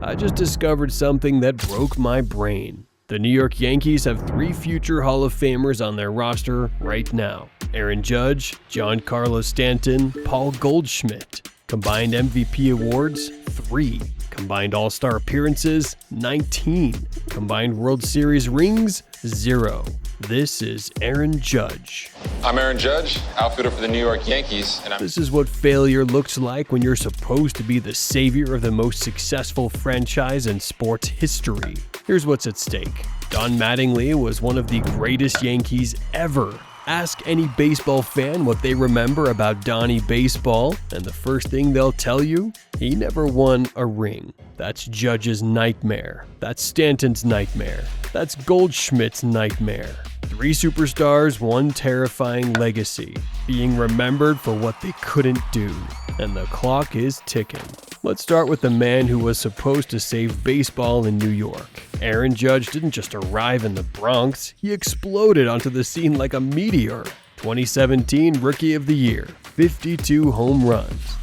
I just discovered something that broke my brain. The New York Yankees have 3 future Hall of Famers on their roster right now. Aaron Judge, Giancarlo Stanton, Paul Goldschmidt. Combined MVP awards, 3. Combined All-Star appearances, 19. Combined World Series rings, 0. This is Aaron Judge. I'm Aaron Judge, outfielder for the New York Yankees, and This is what failure looks like when you're supposed to be the savior of the most successful franchise in sports history. Here's what's at stake. Don Mattingly was one of the greatest Yankees ever. Ask any baseball fan what they remember about Donnie Baseball, and the first thing they'll tell you, he never won a ring. That's Judge's nightmare. That's Stanton's nightmare. That's Goldschmidt's nightmare. 3 superstars, 1 terrifying legacy, being remembered for what they couldn't do. And the clock is ticking. Let's start with the man who was supposed to save baseball in New York. Aaron Judge didn't just arrive in the Bronx, he exploded onto the scene like a meteor. 2017 Rookie of the Year, 52 home runs.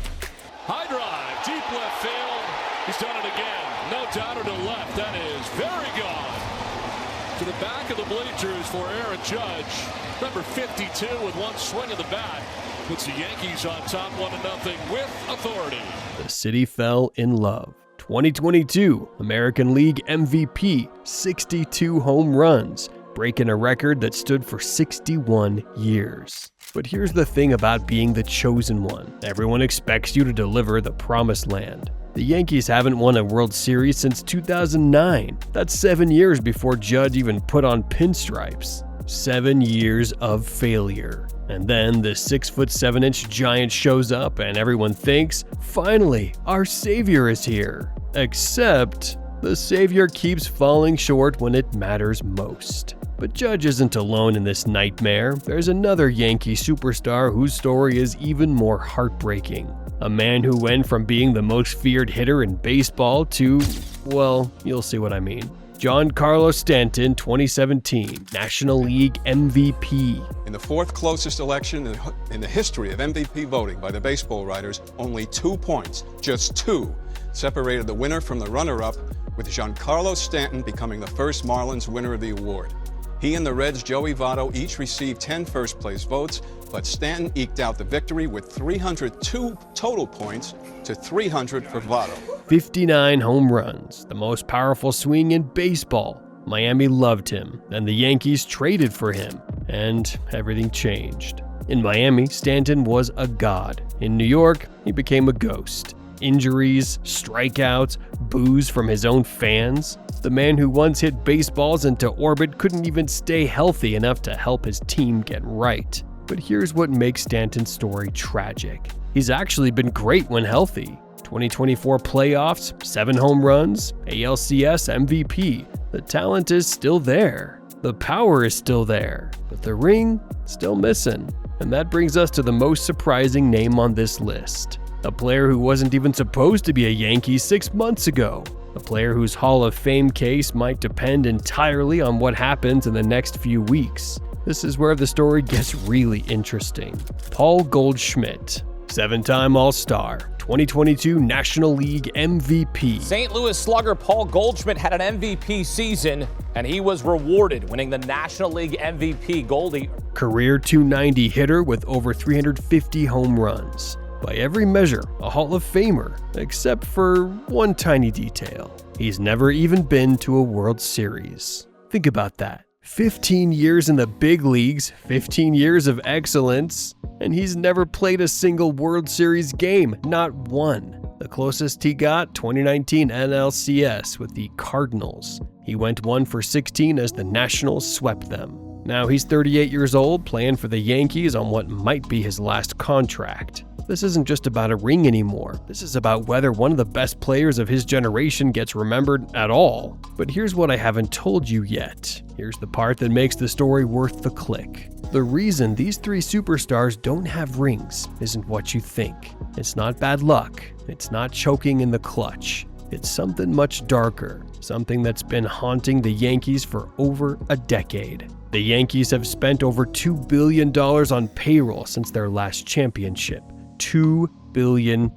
High drive, deep left field. He's done it again. No downer to left. That is very gone. To the back of the bleachers for Aaron Judge. Number 52 with 1 swing of the bat. Puts the Yankees on top 1-0 with authority. The city fell in love. 2022 American League MVP, 62 home runs, breaking a record that stood for 61 years. But here's the thing about being the chosen one. Everyone expects you to deliver the promised land. The Yankees haven't won a World Series since 2009. That's 7 years before Judge even put on pinstripes. 7 years of failure. And then the 6'7" giant shows up and everyone thinks, finally, our savior is here. Except, the savior keeps falling short when it matters most. But Judge isn't alone in this nightmare. There's another Yankee superstar whose story is even more heartbreaking. A man who went from being the most feared hitter in baseball to, well, you'll see what I mean. Giancarlo Stanton, 2017 National League MVP. In the 4th closest election in the history of MVP voting by the baseball writers, only 2 points, just 2, separated the winner from the runner-up, with Giancarlo Stanton becoming the first Marlins winner of the award. He and the Reds' Joey Votto each received 10 first-place votes, but Stanton eked out the victory with 302 total points to 300 for Votto. 59 home runs, the most powerful swing in baseball. Miami loved him, and the Yankees traded for him, and everything changed. In Miami, Stanton was a god. In New York, he became a ghost. Injuries, strikeouts, boos from his own fans. The man who once hit baseballs into orbit couldn't even stay healthy enough to help his team get right. But here's what makes Stanton's story tragic. He's actually been great when healthy. 2024 playoffs, 7 home runs, ALCS MVP. The talent is still there. The power is still there. But the ring, still missing. And that brings us to the most surprising name on this list. A player who wasn't even supposed to be a Yankee 6 months ago. A player whose Hall of Fame case might depend entirely on what happens in the next few weeks. This is where the story gets really interesting. Paul Goldschmidt, 7-time All-Star, 2022 National League MVP. St. Louis slugger Paul Goldschmidt had an MVP season, and he was rewarded winning the National League MVP Goldie. Career .290 hitter with over 350 home runs. By every measure, a Hall of Famer, except for one tiny detail. He's never even been to a World Series. Think about that. 15 years in the big leagues, 15 years of excellence, and he's never played a single World Series game, not one. The closest he got, 2019 ALCS with the Cardinals. He went 1 for 16 as the Nationals swept them. Now he's 38 years old, playing for the Yankees on what might be his last contract. This isn't just about a ring anymore. This is about whether one of the best players of his generation gets remembered at all. But here's what I haven't told you yet. Here's the part that makes the story worth the click. The reason these 3 superstars don't have rings isn't what you think. It's not bad luck. It's not choking in the clutch. It's something much darker, something that's been haunting the Yankees for over a decade. The Yankees have spent over $2 billion on payroll since their last championship. $2 billion.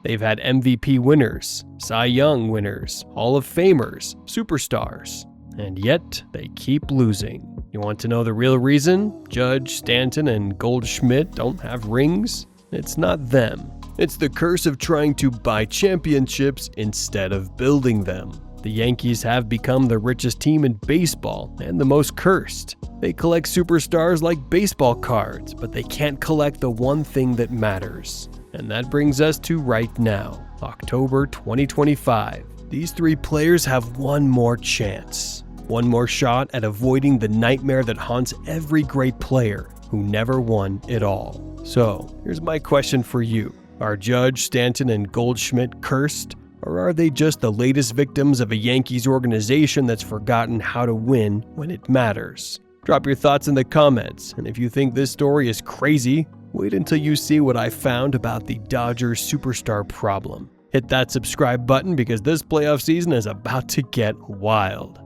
They've had MVP winners, Cy Young winners, Hall of Famers, superstars, and yet they keep losing. You want to know the real reason Judge, Stanton, and Goldschmidt don't have rings? It's not them. It's the curse of trying to buy championships instead of building them. The Yankees have become the richest team in baseball and the most cursed. They collect superstars like baseball cards, but they can't collect the one thing that matters. And that brings us to right now, October 2025. These three players have one more chance. One more shot at avoiding the nightmare that haunts every great player who never won it all. So, here's my question for you. Are Judge, Stanton, and Goldschmidt cursed? Or are they just the latest victims of a Yankees organization that's forgotten how to win when it matters? Drop your thoughts in the comments, and if you think this story is crazy, wait until you see what I found about the Dodgers superstar problem. Hit that subscribe button because this playoff season is about to get wild.